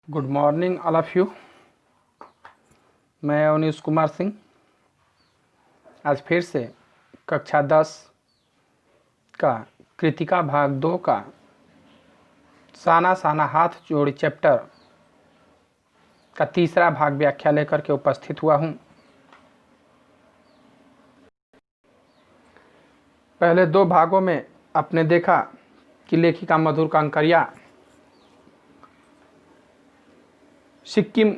Good morning all of you. मैं अवनीश कुमार सिंह आज फिर से कक्षा 10 का कृतिका भाग 2 का साना साना हाथ जोड़ी चैप्टर का तीसरा भाग व्याख्या लेकर के उपस्थित हुआ हूँ। पहले दो भागों में आपने देखा कि लेखिका मधुर कांकरिया सिक्किम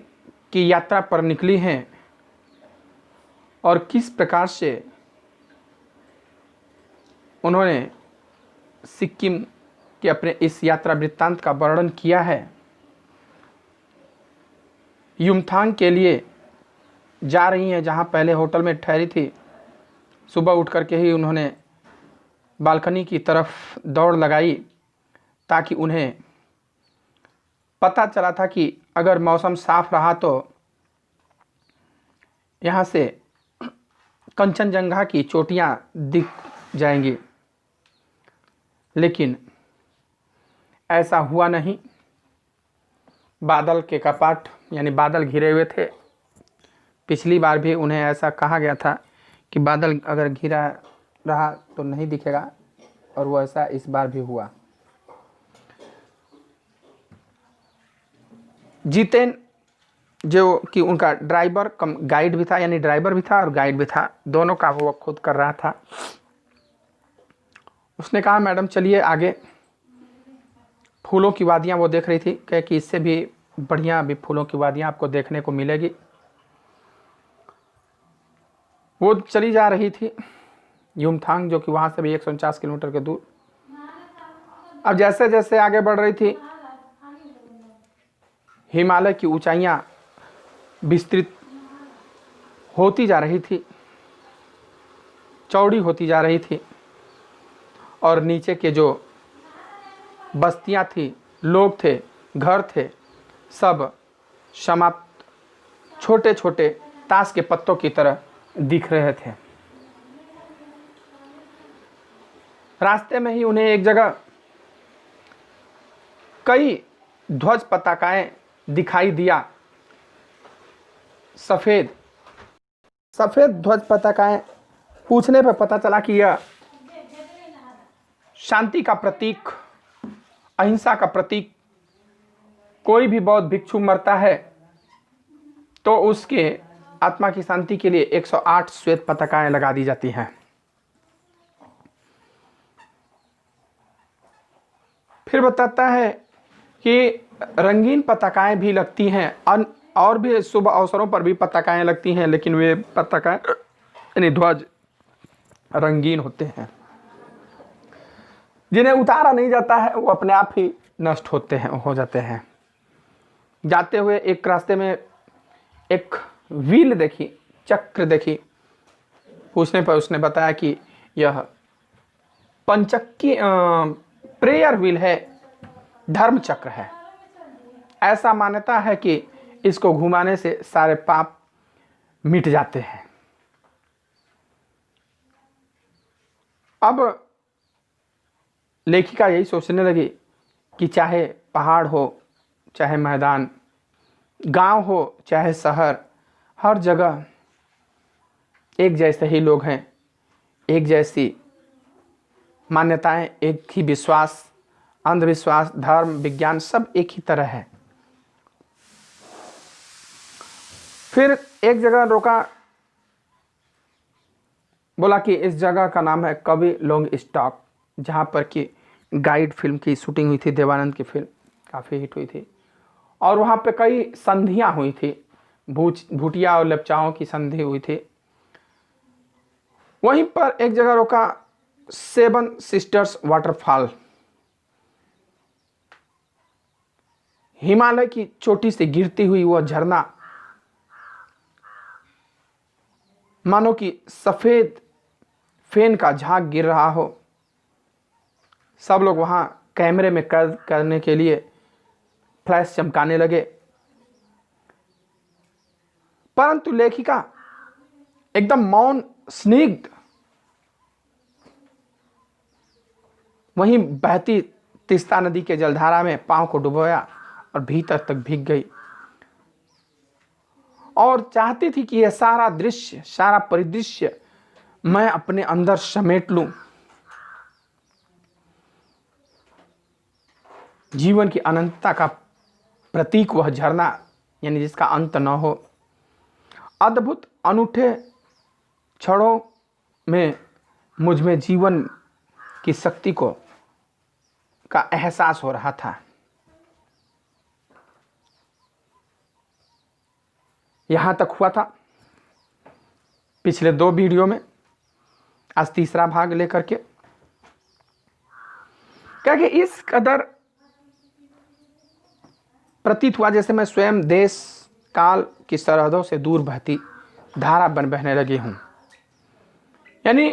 की यात्रा पर निकली हैं और किस प्रकार से उन्होंने सिक्किम के अपने इस यात्रा वृत्तांत का वर्णन किया है। युमथांग के लिए जा रही हैं, जहां पहले होटल में ठहरी थी। सुबह उठ करके ही उन्होंने बालकनी की तरफ दौड़ लगाई ताकि उन्हें पता चला था कि अगर मौसम साफ रहा तो यहाँ से कंचनजंगा की चोटियाँ दिख जाएंगी, लेकिन ऐसा हुआ नहीं। बादल के कपाट यानी बादल घिरे हुए थे। पिछली बार भी उन्हें ऐसा कहा गया था कि बादल अगर घिरा रहा तो नहीं दिखेगा, और वो ऐसा इस बार भी हुआ। जितेन जो कि उनका ड्राइवर कम गाइड भी था, यानी ड्राइवर भी था और गाइड भी था, दोनों का वो खुद कर रहा था। उसने कहा, मैडम चलिए आगे। फूलों की वादियाँ वो देख रही थी, कहे कि इससे भी बढ़िया भी फूलों की वादियाँ आपको देखने को मिलेगी। वो चली जा रही थी युमथांग, जो कि वहाँ से भी 149 किलोमीटर के दूर। अब जैसे जैसे आगे बढ़ रही थी, हिमालय की ऊंचाइयाँ विस्तृत होती जा रही थी, चौड़ी होती जा रही थी, और नीचे के जो बस्तियां थी, लोग थे, घर थे, सब समाप्त छोटे छोटे ताश के पत्तों की तरह दिख रहे थे। रास्ते में ही उन्हें एक जगह कई ध्वज पताकाएं दिखाई दिया। सफेद ध्वज पताकाएं। पूछने पर पता चला कि यह शांति का प्रतीक, अहिंसा का प्रतीक। कोई भी बौद्ध भिक्षु मरता है तो उसके आत्मा की शांति के लिए 108 श्वेत पताकाएं लगा दी जाती हैं। फिर बताता है कि रंगीन पताकाएं भी लगती हैं, और भी शुभ अवसरों पर भी पताकाएं लगती हैं, लेकिन वे पताकाएं यानी ध्वज रंगीन होते हैं। जिन्हें उतारा नहीं जाता है वो अपने आप ही नष्ट हो जाते हैं। जाते हुए एक रास्ते में एक व्हील देखी, चक्र देखी। पूछने पर उसने बताया कि यह पंचक्की प्रेयर व्हील है, धर्म चक्र है। ऐसा मान्यता है कि इसको घुमाने से सारे पाप मिट जाते हैं। अब लेखिका यही सोचने लगी कि चाहे पहाड़ हो, चाहे मैदान, गांव हो, चाहे शहर, हर जगह एक जैसे ही लोग हैं, एक जैसी मान्यताएं, एक ही विश्वास, अंधविश्वास, धर्म, विज्ञान सब एक ही तरह है। फिर एक जगह रोका, बोला कि इस जगह का नाम है कवि लॉन्ग स्टॉक, जहाँ पर कि गाइड फिल्म की शूटिंग हुई थी। देवानंद की फिल्म काफ़ी हिट हुई थी, और वहाँ पे कई संधियाँ हुई थी। भूटिया और लेप्चाओं की संधि हुई थी। वहीं पर एक जगह रोका, 7 सिस्टर्स वाटरफॉल, हिमालय की चोटी से गिरती हुई वह झरना, मानो कि सफेद फेन का झाग गिर रहा हो। सब लोग वहां कैमरे में कैद करने के लिए फ्लैश चमकाने लगे, परंतु लेखिका एकदम मौन, स्निग्ध, वहीं बहती तीस्ता नदी के जलधारा में पांव को डुबोया और भीतर तक भीग गई और चाहती थी कि यह सारा दृश्य, सारा परिदृश्य मैं अपने अंदर समेट लूं। जीवन की अनंतता का प्रतीक वह झरना, यानी जिसका अंत न हो। अद्भुत अनूठे क्षणों में मुझ में जीवन की शक्ति का एहसास हो रहा था। यहां तक हुआ था पिछले 2 वीडियो में, आज तीसरा भाग लेकर के, क्योंकि इस कदर प्रतीत हुआ जैसे मैं स्वयं देश काल की सरहदों से दूर बहती धारा बहने लगी हूं। यानी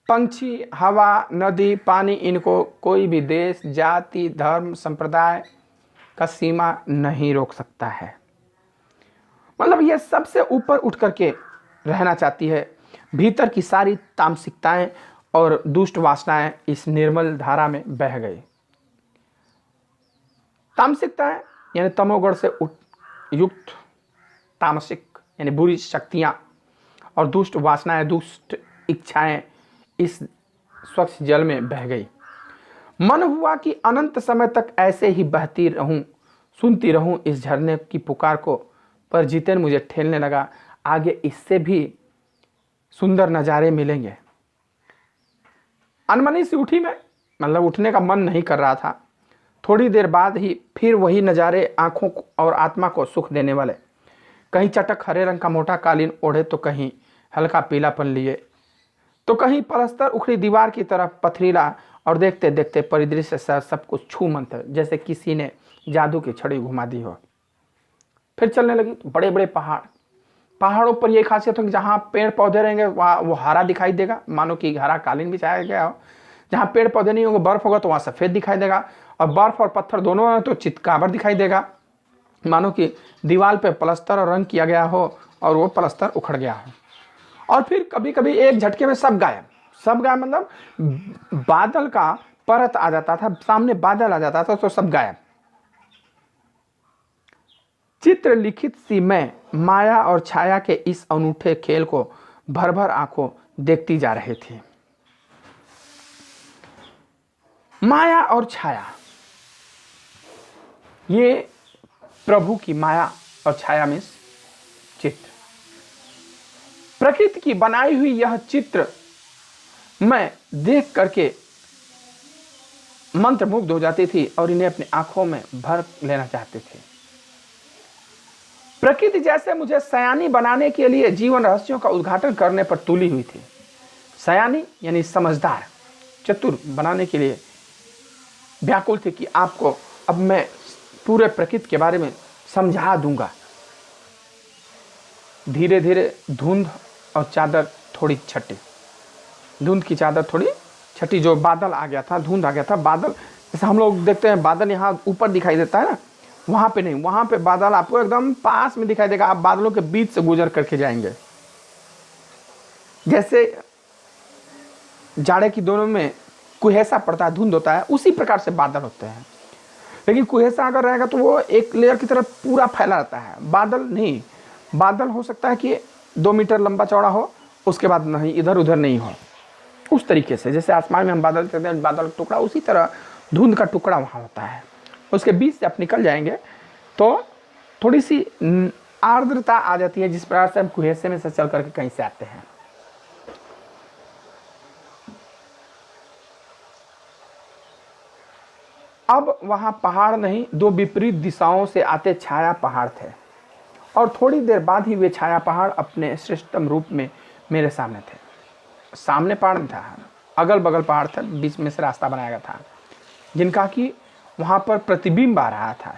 पंछी, हवा, नदी, पानी, इनको कोई भी देश, जाति, धर्म, संप्रदाय का सीमा नहीं रोक सकता है। मतलब ये सबसे ऊपर उठ करके रहना चाहती है। भीतर की सारी तामसिकताएं और दुष्ट वासनाएं इस निर्मल धारा में बह गई। तामसिकताएं यानी तमोगुण से युक्त तामसिक यानी बुरी शक्तियां और दुष्ट वासनाएं, दुष्ट इच्छाएं इस स्वच्छ जल में बह गई। मन हुआ कि अनंत समय तक ऐसे ही बहती रहूं, सुनती रहूं इस झरने की पुकार को, पर जितेन मुझे ठेलने लगा आगे इससे भी सुंदर नज़ारे मिलेंगे। अनमनी सी उठी मैं, मतलब उठने का मन नहीं कर रहा था। थोड़ी देर बाद ही फिर वही नज़ारे आंखों और आत्मा को सुख देने वाले। कहीं चटक हरे रंग का मोटा कालीन ओढ़े तो कहीं हल्का पीलापन लिए, तो कहीं पलस्तर उखड़ी दीवार की तरफ पथरीला, और देखते देखते परिदृश्य से सब कुछ छू मंतर, जैसे किसी ने जादू की छड़ी घुमा दी हो। फिर चलने लगी तो बड़े बड़े पहाड़ों पर यह खासियत हो कि जहाँ पेड़ पौधे रहेंगे वहाँ वो हरा दिखाई देगा, मानो कि हरा कालीन बिछाया गया हो। जहाँ पेड़ पौधे नहीं होंगे, बर्फ होगा तो वहाँ सफ़ेद दिखाई देगा, और बर्फ और पत्थर दोनों हैं तो चितकाबर दिखाई देगा, मानो कि दीवार पे प्लस्तर और रंग किया गया हो और वो प्लस्तर उखड़ गया हो। और फिर कभी कभी एक झटके में सब गायब मतलब बादल का परत आ जाता था, सामने बादल आ जाता था तो सब गायब। चित्र लिखित सी मैं माया और छाया के इस अनूठे खेल को भर भर आंखों देखती जा रही थी। माया और छाया, ये प्रभु की माया और छाया में चित्र, प्रकृति की बनाई हुई यह चित्र मैं देख करके मंत्रमुग्ध हो जाती थी और इन्हें अपनी आंखों में भर लेना चाहते थे। प्रकृति जैसे मुझे सयानी बनाने के लिए जीवन रहस्यों का उद्घाटन करने पर तुली हुई थी। सयानी यानी समझदार, चतुर बनाने के लिए व्याकुल थी कि आपको अब मैं पूरे प्रकृति के बारे में समझा दूंगा। धीरे धीरे धुंध और चादर थोड़ी छटी, धुंध की चादर थोड़ी छटी। जो बादल आ गया था, धुंध आ गया था, बादल जैसे हम लोग देखते हैं बादल यहाँ ऊपर दिखाई देता है ना, वहाँ पे नहीं, वहाँ पे बादल आपको एकदम पास में दिखाई देगा। आप बादलों के बीच से गुजर करके जाएंगे। जैसे जाड़े की दोनों में कुहेसा पड़ता है, धुंध होता है, उसी प्रकार से बादल होते हैं। लेकिन कुहेसा अगर रहेगा तो वो एक लेयर की तरफ पूरा फैला रहता है। बादल नहीं, बादल हो सकता है कि 2 मीटर लंबा चौड़ा हो, उसके बाद नहीं इधर उधर नहीं हो। उस तरीके से जैसे आसमान में हम बादल देखते हैं, बादल का टुकड़ा, उसी तरह धुंध का टुकड़ा वहाँ होता है। उसके बीच से आप निकल जाएंगे तो थोड़ी सी आर्द्रता आ जाती है, जिस प्रकार से हम कुहेसे में से चल करके कहीं से आते हैं। अब वहाँ पहाड़ नहीं, 2 विपरीत दिशाओं से आते छाया पहाड़ थे, और थोड़ी देर बाद ही वे छाया पहाड़ अपने श्रेष्ठतम रूप में मेरे सामने थे। सामने पहाड़ था, अगल बगल पहाड़ थे, बीच में से रास्ता बनाया गया था, जिनका कि वहाँ पर प्रतिबिंब आ रहा था,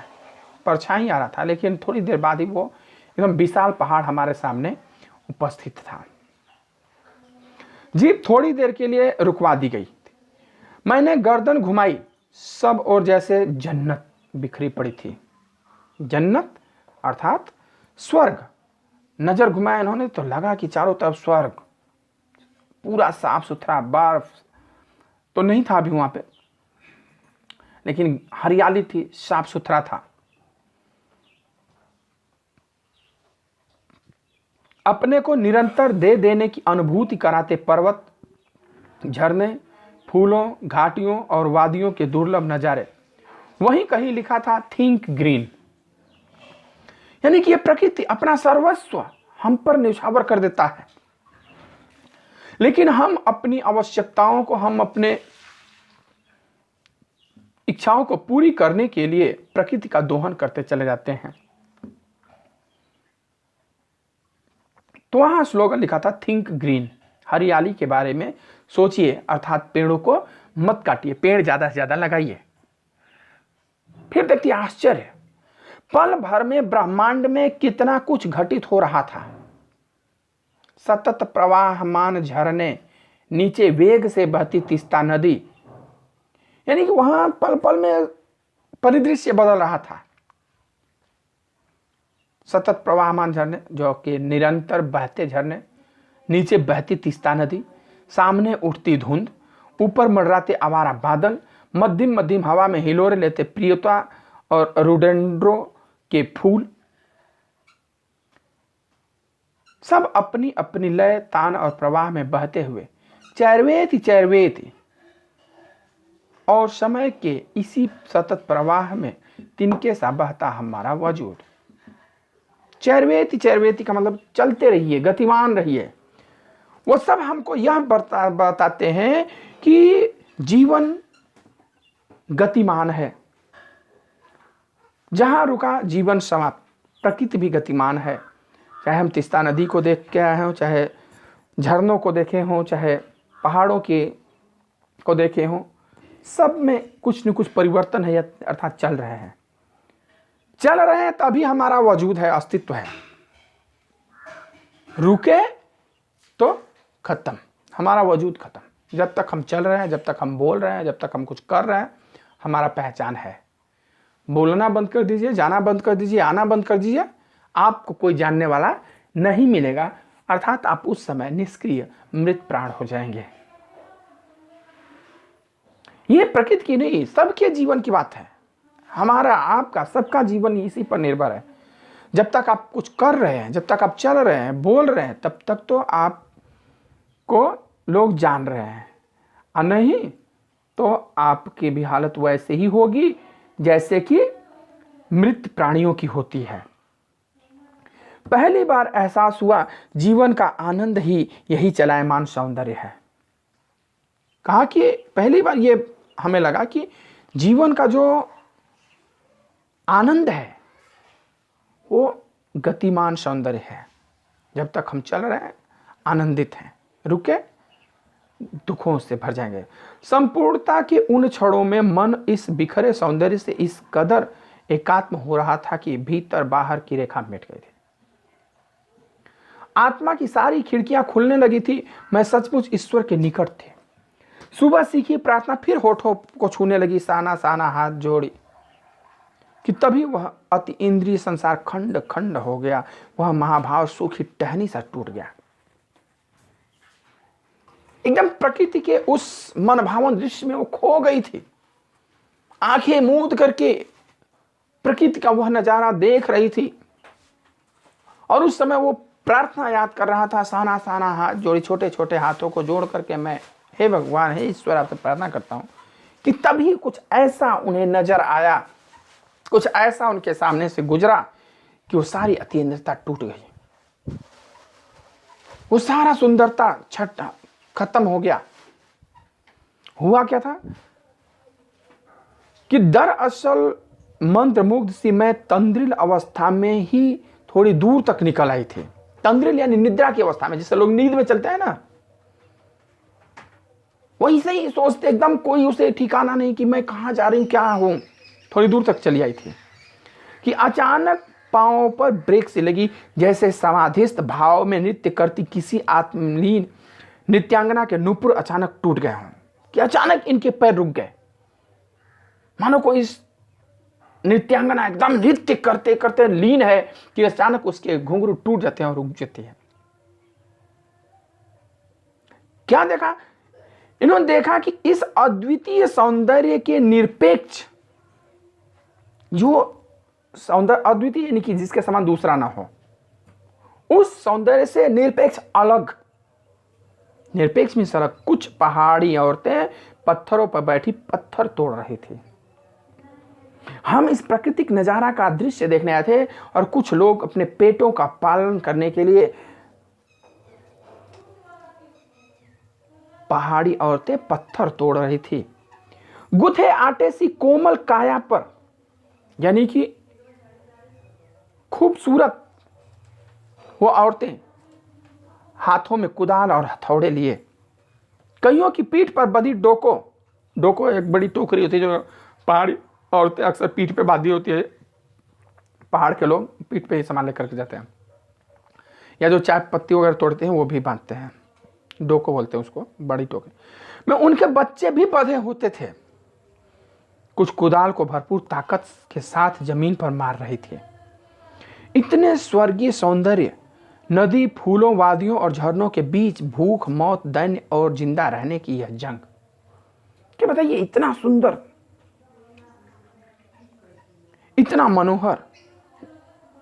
परछाई आ रहा था। लेकिन थोड़ी देर बाद ही वो एकदम विशाल पहाड़ हमारे सामने उपस्थित था। जीप थोड़ी देर के लिए रुकवा दी गई। मैंने गर्दन घुमाई, सब और जैसे जन्नत बिखरी पड़ी थी। जन्नत अर्थात स्वर्ग। नजर घुमाया इन्होंने तो लगा कि चारों तरफ स्वर्ग, पूरा साफ सुथरा, बर्फ तो नहीं था अभी वहां पे, लेकिन हरियाली थी, साफ सुथरा था। अपने को निरंतर दे देने की अनुभूति कराते पर्वत, झरने, फूलों, घाटियों और वादियों के दुर्लभ नजारे। वहीं कहीं लिखा था थिंक ग्रीन, यानी कि ये प्रकृति अपना सर्वस्व हम पर न्यौछावर कर देता है, लेकिन हम अपनी आवश्यकताओं को, हम अपने इच्छाओं को पूरी करने के लिए प्रकृति का दोहन करते चले जाते हैं। तो वहां स्लोगन लिखा था थिंक ग्रीन, हरियाली के बारे में सोचिए, अर्थात पेड़ों को मत काटिए, पेड़ ज्यादा से ज्यादा लगाइए। फिर देखिए आश्चर्य, पल भर में ब्रह्मांड में कितना कुछ घटित हो रहा था। सतत प्रवाहमान झरने, नीचे वेग से बहती तीस्ता नदी, यानी कि वहां पल पल में परिदृश्य बदल रहा था। सतत प्रवाहमान झरने जो कि निरंतर बहते झरने, नीचे बहती तीस्ता नदी, सामने उठती धुंध, ऊपर मंडराते आवारा बादल, मध्यम मध्यम हवा में हिलोरे लेते प्रियता और रोडेंड्रो के फूल, सब अपनी अपनी लय, तान और प्रवाह में बहते हुए चैरवेती चैरवेती, और समय के इसी सतत प्रवाह में तिनके सा बहता हमारा वजूद। चैरवेती चैरवेती का मतलब चलते रहिए, गतिमान रहिए। वो सब हमको यह बताते हैं कि जीवन गतिमान है, जहां रुका जीवन समाप्त। प्रकृति भी गतिमान है, चाहे हम तीस्ता नदी को देख के आए हों, चाहे झरनों को देखे हों, चाहे पहाड़ों के को देखे हों, सब में कुछ न कुछ परिवर्तन है, अर्थात चल रहे हैं। चल रहे हैं तभी हमारा वजूद है, अस्तित्व है। रुके तो खत्म, हमारा वजूद खत्म। जब तक हम चल रहे हैं, जब तक हम बोल रहे हैं, जब तक हम कुछ कर रहे हैं, हमारा पहचान है। बोलना बंद कर दीजिए, जाना बंद कर दीजिए, आना बंद कर दीजिए, आपको कोई जानने वाला नहीं मिलेगा, अर्थात आप उस समय निष्क्रिय मृत प्राण हो जाएंगे। ये प्रकृति की नहीं, सबके जीवन की बात है। हमारा, आपका, सबका जीवन इसी पर निर्भर है। जब तक आप कुछ कर रहे हैं, जब तक आप चल रहे हैं, बोल रहे हैं, तब तक तो आपको लोग जान रहे हैं, और नहीं तो आपकी भी हालत वैसे ही होगी जैसे कि मृत प्राणियों की होती है। पहली बार एहसास हुआ जीवन का आनंद ही यही चलायमान सौंदर्य है। कहा कि पहली बार ये हमें लगा कि जीवन का जो आनंद है वो गतिमान सौंदर्य है। जब तक हम चल रहे हैं, आनंदित हैं, रुके दुखों से भर जाएंगे। संपूर्णता के उन क्षणों में मन इस बिखरे सौंदर्य से इस कदर एकात्म हो रहा था कि भीतर बाहर की रेखा मिट गई थी। आत्मा की सारी खिड़कियां खुलने लगी थी। मैं सचमुच ईश्वर के निकट थे। सुबह सीखी प्रार्थना फिर होठों को छूने लगी, साना साना हाथ जोड़ी, कि तभी वह अति इंद्रिय संसार खंड खंड हो गया। वह महाभाव सूखी टहनी सा टूट गया। एकदम प्रकृति के उस मनभावन दृश्य में वो खो गई थी। आंखें मूंद करके प्रकृति का वह नजारा देख रही थी, और उस समय वो प्रार्थना याद कर रहा था। साना साना हाथ जोड़ी, छोटे छोटे हाथों को जोड़ करके मैं, हे भगवान, हे ईश्वर, आपसे प्रार्थना करता हूं कि तभी कुछ ऐसा उन्हें नजर आया, कुछ ऐसा उनके सामने से गुजरा कि वो सारी अतीन्द्रता टूट गई। वो सारा सुंदरता छटा खत्म हो गया। हुआ क्या था कि दरअसल मंत्रमुग्ध सी मैं तंद्रिल अवस्था में ही थोड़ी दूर तक निकल आई थी। तंद्रिल यानी निद्रा की अवस्था में, जिससे लोग नींद में चलते हैं ना, वही से ही सोचते, एकदम कोई उसे ठिकाना नहीं कि मैं कहां जा रही हूं, क्या हूं। थोड़ी दूर तक चली आई थी कि अचानक पांवों पर ब्रेक सी लगी, जैसे समाधिस्थ भाव में नृत्य करती किसी आत्मलीन नृत्यांगना के नुपुर अचानक टूट गए हों, कि अचानक इनके पैर रुक गए, मानो कोई इस नृत्यांगना एकदम नृत्य करते करते लीन है कि अचानक उसके घुंघरू टूट जाते हैं और रुक जाती है। क्या देखा? इन्होंने देखा कि इस अद्वितीय सौंदर्य के निरपेक्ष जो सौंदर्य अद्वितीय यानी कि जिसके समान दूसरा ना हो, उस सौंदर्य से निरपेक्ष अलग, निरपेक्ष में सड़क। कुछ पहाड़ी औरतें पत्थरों पर बैठी पत्थर तोड़ रही थी। हम इस प्राकृतिक नजारा का दृश्य देखने आए थे और कुछ लोग अपने पेटों का पालन करने के लिए पहाड़ी औरतें पत्थर तोड़ रही थी। गुथे आटे सी कोमल काया पर, यानी कि खूबसूरत वो औरतें हाथों में कुदाल और हथौड़े लिए, कईयों की पीठ पर बंधी डोको, डोको एक बड़ी टोकरी होती है जो पहाड़ी औरतें अक्सर पीठ पे बांधी होती है, पहाड़ के लोग पीठ पे ही सामान लेकर के जाते हैं, या जो चाय पत्ती वगैरह तोड़ते हैं वो भी बांधते हैं, डोको बोलते हैं उसको, बड़ी टोकरी में उनके बच्चे भी बंधे होते थे। कुछ कुदाल को भरपूर ताकत के साथ जमीन पर मार रही थी। इतने स्वर्गीय सौंदर्य, नदी, फूलों, वादियों और झरनों के बीच भूख, मौत, दैन्य और जिंदा रहने की यह जंग। क्या बताइए, इतना सुंदर, इतना मनोहर,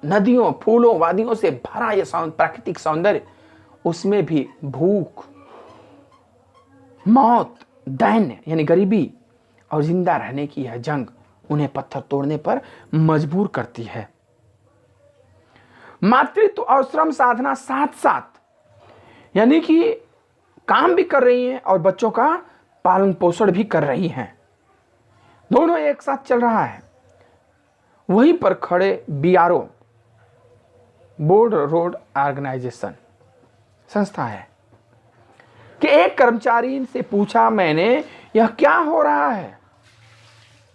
नदियों, फूलों, वादियों से भरा यह प्राकृतिक सौंदर्य, उसमें भी भूख, मौत, दैन्य यानी गरीबी और जिंदा रहने की यह जंग उन्हें पत्थर तोड़ने पर मजबूर करती है। मातृत्व और श्रम साधना साथ साथ, यानी कि काम भी कर रही हैं और बच्चों का पालन पोषण भी कर रही हैं, दोनों एक साथ चल रहा है। वहीं पर खड़े BRO, बोर्ड रोड ऑर्गेनाइजेशन संस्था है, कि एक कर्मचारी से पूछा मैंने, यह क्या हो रहा है।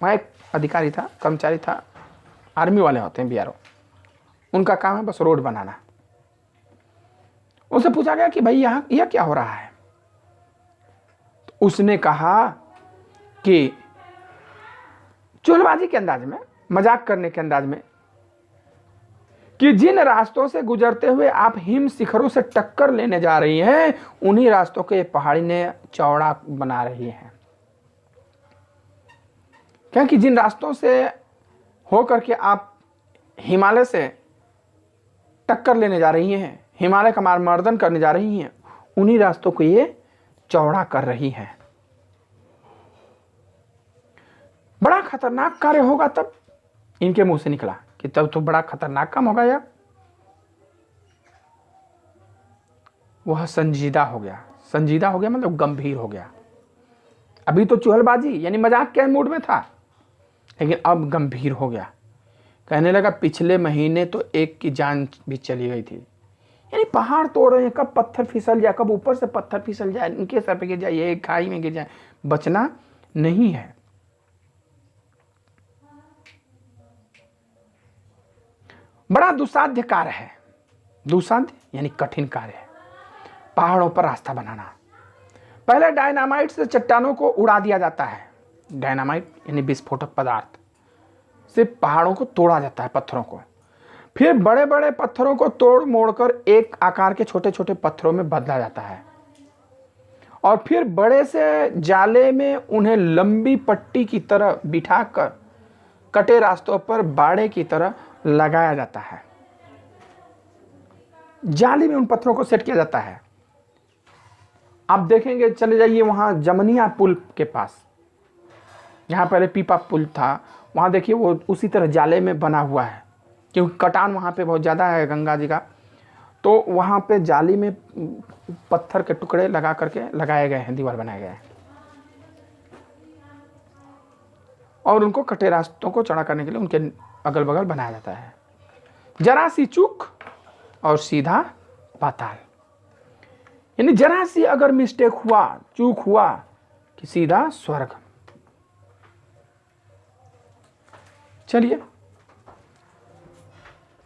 वहां एक अधिकारी था, कर्मचारी था, आर्मी वाले होते हैं BRO, उनका काम है बस रोड बनाना। उससे पूछा गया कि भाई यह क्या हो रहा है। तो उसने कहा कि चुलबाजी के अंदाज में, मजाक करने के अंदाज में, कि जिन रास्तों से गुजरते हुए आप हिम शिखरों से टक्कर लेने जा रही हैं, उन्हीं रास्तों को ये पहाड़ी ने चौड़ा बना रही है। क्योंकि जिन रास्तों से होकर के आप हिमालय से टक्कर लेने जा रही हैं, हिमालय का मार्गमर्दन करने जा रही हैं, उन्हीं रास्तों को ये चौड़ा कर रही है। बड़ा खतरनाक कार्य होगा। तब इनके मुंह से निकला कि तब तो बड़ा खतरनाक काम होगा यार। वह संजीदा हो गया। संजीदा हो गया मतलब गंभीर हो गया। अभी तो चुहलबाजी यानी मजाक के मूड में था, लेकिन अब गंभीर हो गया। कहने लगा पिछले महीने तो एक की जान भी चली गई थी। यानी पहाड़ तोड़ रहे हैं, कब पत्थर फिसल जाए, कब ऊपर से पत्थर फिसल जाए, इनके सर पे गिर जाए, ये खाई में गिर जाए, बचना नहीं है। बड़ा दुस्साध्य कार्य है। दुस्साध्य यानी कठिन कार्य है पहाड़ों पर रास्ता बनाना। पहले डायनामाइट से चट्टानों को उड़ा दिया जाता है। डायनामाइट यानी विस्फोटक पदार्थ से पहाड़ों को तोड़ा जाता है, पत्थरों को। फिर बड़े बड़े पत्थरों को तोड़ मोड़कर एक आकार के छोटे छोटे पत्थरों में बदला जाता है और फिर बड़े से जाले में उन्हें लंबी पट्टी की तरह बिठाकर कटे रास्तों पर बाड़े की तरह लगाया जाता है। जाली में उन पत्थरों को सेट किया जाता है। आप देखेंगे, चले जाइए वहां जमनिया पुल के पास, जहां पहले पीपा पुल था, वहां देखिए वो उसी तरह जाले में बना हुआ है, क्योंकि कटान वहां पे बहुत ज़्यादा है गंगा जी का। तो वहां पे जाली में पत्थर के टुकड़े लगा करके लगाए गए हैं, दीवार बनाए गए हैं और उनको कटे रास्तों को चौड़ा करने के लिए उनके अगल बगल बनाया जाता है। जरा सी चूक और सीधा पाताल, यानी जरा सी अगर मिस्टेक हुआ, चूक हुआ कि सीधा स्वर्ग। चलिए,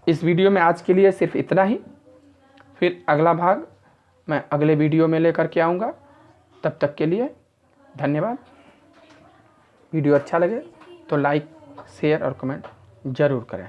इस वीडियो में आज के लिए सिर्फ इतना ही। फिर अगला भाग मैं अगले वीडियो में लेकर के आऊँगा। तब तक के लिए धन्यवाद। वीडियो अच्छा लगे तो लाइक, शेयर और कमेंट ज़रूर करें।